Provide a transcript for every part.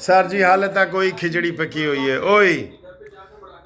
Sir ਜੀ ਹਾਲੇ ਤੱਕ ਕੋਈ ਖਿਚੜੀ ਪੱਕੀ ਹੋਈ ਹੈ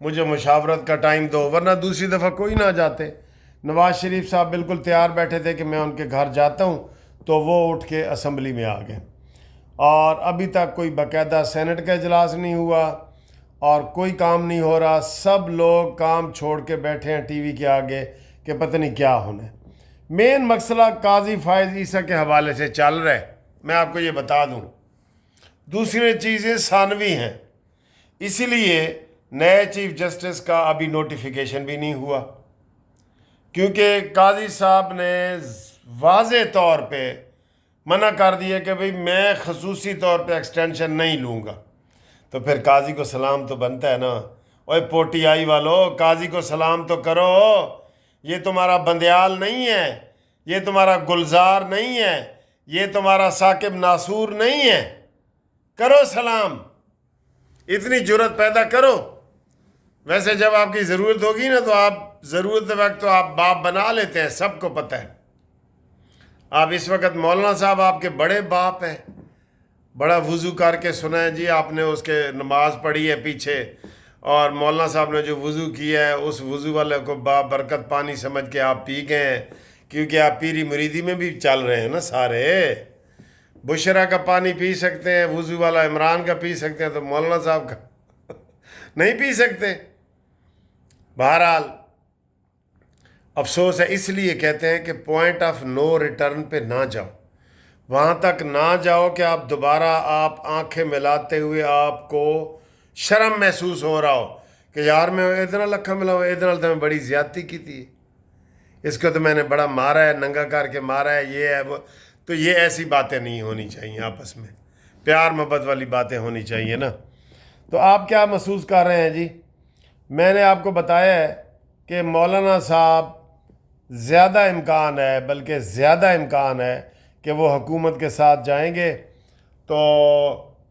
مجھے مشاورت کا ٹائم دو، ورنہ دوسری دفعہ کوئی نہ جاتے۔ نواز شریف صاحب بالکل تیار بیٹھے تھے کہ میں ان کے گھر جاتا ہوں، تو وہ اٹھ کے اسمبلی میں آ گئے، اور ابھی تک کوئی باقاعدہ سینٹ کا اجلاس نہیں ہوا اور کوئی کام نہیں ہو رہا۔ سب لوگ کام چھوڑ کے بیٹھے ہیں ٹی وی کے آگے کہ پتہ نہیں کیا ہونا ہے۔ مین مسئلہ قاضی فائز عیسیٰ کے حوالے سے چل رہا ہے، میں آپ کو یہ بتا دوں۔ دوسری چیزیں ثانوی ہیں، اسی لیے نئے چیف جسٹس کا ابھی نوٹیفیکیشن بھی نہیں ہوا، کیونکہ قاضی صاحب نے واضح طور پہ منع کر دیا کہ بھئی میں خصوصی طور پہ ایکسٹینشن نہیں لوں گا۔ تو پھر قاضی کو سلام تو بنتا ہے نا، اوے پوٹی آئی والو، قاضی کو سلام تو کرو، یہ تمہارا بندیال نہیں ہے، یہ تمہارا گلزار نہیں ہے، یہ تمہارا ثاقب ناصور نہیں ہے، کرو سلام، اتنی جرت پیدا کرو۔ ویسے جب آپ کی ضرورت ہوگی نا تو آپ ضرورت وقت تو آپ باپ بنا لیتے ہیں، سب کو پتہ ہے۔ آپ اس وقت مولانا صاحب آپ کے بڑے باپ ہیں، بڑا وضو کر کے سنا ہے جی آپ نے اس کے نماز پڑھی ہے پیچھے، اور مولانا صاحب نے جو وضو کیا ہے اس وضو والے کو برکت پانی سمجھ کے آپ پی گئے ہیں، کیونکہ آپ پیری مریدی میں بھی چل رہے ہیں نا سارے۔ بشرا کا پانی پی سکتے ہیں، وضو والا عمران کا پی سکتے ہیں، تو مولانا صاحب کا نہیں پی سکتے۔ بہرحال افسوس ہے، اس لیے کہتے ہیں کہ پوائنٹ آف نو ریٹرن پہ نہ جاؤ، وہاں تک نہ جاؤ کہ آپ دوبارہ آپ آنکھیں ملاتے ہوئے آپ کو شرم محسوس ہو رہا ہو کہ یار میں اتنا لکھا ملا ہوں، اتنا تو میں بڑی زیادتی کی تھی، اس کو تو میں نے بڑا مارا ہے، ننگا کر کے مارا ہے، یہ ہے وہ۔ تو یہ ایسی باتیں نہیں ہونی چاہیے، آپس میں پیار محبت والی باتیں ہونی چاہیے نا۔ تو آپ کیا محسوس کر رہے ہیں جی؟ میں نے آپ کو بتایا ہے کہ مولانا صاحب زیادہ امکان ہے، بلکہ زیادہ امکان ہے کہ وہ حکومت کے ساتھ جائیں گے، تو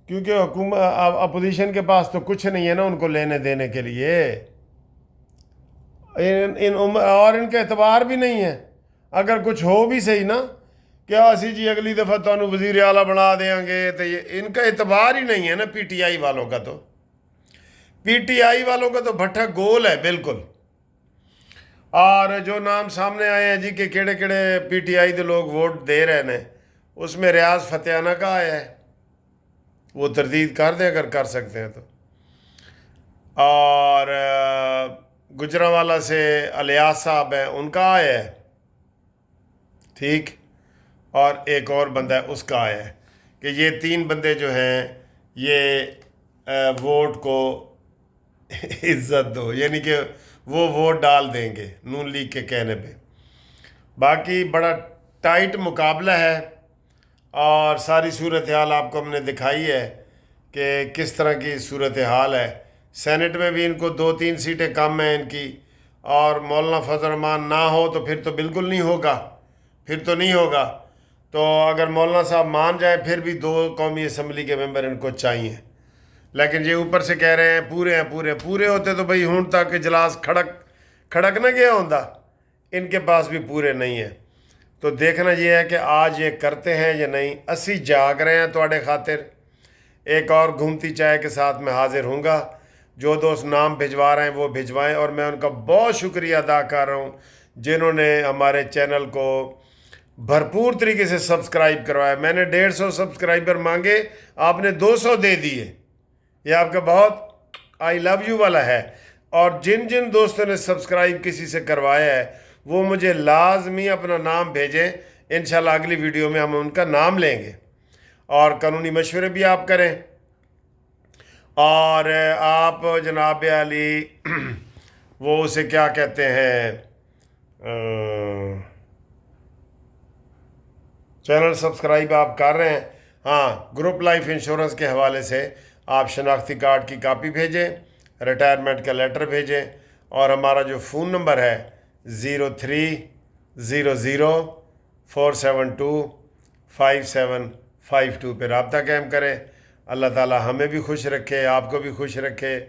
کیونکہ حکومت اپوزیشن کے پاس تو کچھ نہیں ہے نا ان کو لینے دینے کے لیے، اور ان کا اعتبار بھی نہیں ہے۔ اگر کچھ ہو بھی صحیح نا کہ اسی جی اگلی دفعہ تو انہوں وزیر اعلیٰ بنا دیں گے، تو یہ ان کا اعتبار ہی نہیں ہے نا۔ پی ٹی آئی والوں کا تو بھٹا گول ہے بالکل۔ اور جو نام سامنے آئے ہیں جی کہ کیڑے کیڑے پی ٹی آئی دے لوگ ووٹ دے رہے ہیں، اس میں ریاض فتیانہ کا آیا ہے، وہ تردید کر دیں اگر کر سکتے ہیں تو۔ اور گجرانوالہ سے الیاس صاحب ہیں، ان کا آیا ہے، ٹھیک، اور ایک اور بندہ ہے اس کا آیا ہے، کہ یہ 3 بندے جو ہیں یہ ووٹ کو عزت دو، یعنی کہ وہ ووٹ ڈال دیں گے نون لیگ کے کہنے پہ۔ باقی بڑا ٹائٹ مقابلہ ہے، اور ساری صورتحال آپ کو ہم نے دکھائی ہے کہ کس طرح کی صورتحال ہے۔ سینٹ میں بھی ان کو 2-3 سیٹیں کم ہیں ان کی، اور مولانا فضل الرحمان نہ ہو تو پھر تو بالکل نہیں ہوگا، پھر تو نہیں ہوگا۔ تو اگر مولانا صاحب مان جائیں پھر بھی 2 قومی اسمبلی کے ممبر ان کو چاہیے، لیکن یہ اوپر سے کہہ رہے ہیں پورے ہیں، پورے ہوتے تو بھئی ہوں تک اجلاس کھڑک نہ گیا ہوندہ، ان کے پاس بھی پورے نہیں ہیں۔ تو دیکھنا یہ ہے کہ آج یہ کرتے ہیں یا نہیں۔ اسی جاگ رہے ہیں تواڈے خاطر، ایک اور گھومتی چائے کے ساتھ میں حاضر ہوں گا۔ جو دوست نام بھجوا رہے ہیں وہ بھجوائیں، اور میں ان کا بہت شکریہ ادا کر رہا ہوں جنہوں نے ہمارے چینل کو بھرپور طریقے سے سبسکرائب کروایا۔ میں نے 150 سبسکرائبر مانگے، آپ نے 200 دے دیے، یہ آپ کا بہت آئی لو یو والا ہے۔ اور جن دوستوں نے سبسکرائب کسی سے کروایا ہے وہ مجھے لازمی اپنا نام بھیجیں، انشاءاللہ اگلی ویڈیو میں ہم ان کا نام لیں گے، اور قانونی مشورے بھی آپ کریں۔ اور آپ جناب علی وہ اسے کیا کہتے ہیں، چینل سبسکرائب آپ کر رہے ہیں، ہاں، گروپ لائف انشورنس کے حوالے سے آپ شناختی کارڈ کی کاپی بھیجیں، ریٹائرمنٹ کا لیٹر بھیجیں، اور ہمارا جو فون نمبر ہے 030047255752 پہ رابطہ قائم کریں۔ اللہ تعالی ہمیں بھی خوش رکھے، آپ کو بھی خوش رکھے،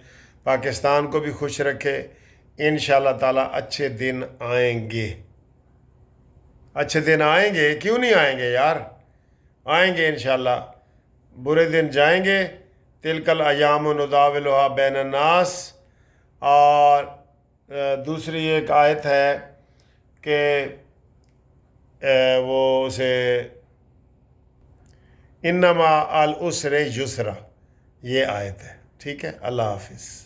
پاکستان کو بھی خوش رکھے۔ انشاءاللہ تعالی اچھے دن آئیں گے، اچھے دن آئیں گے، کیوں نہیں آئیں گے یار، آئیں گے انشاءاللہ۔ برے دن جائیں گے، تلک الایام نداولها بین الناس، اور دوسری ایک آیت ہے کہ وہ اسے انما العسر یسرا، یہ آیت ہے. ٹھیک ہے، اللہ حافظ.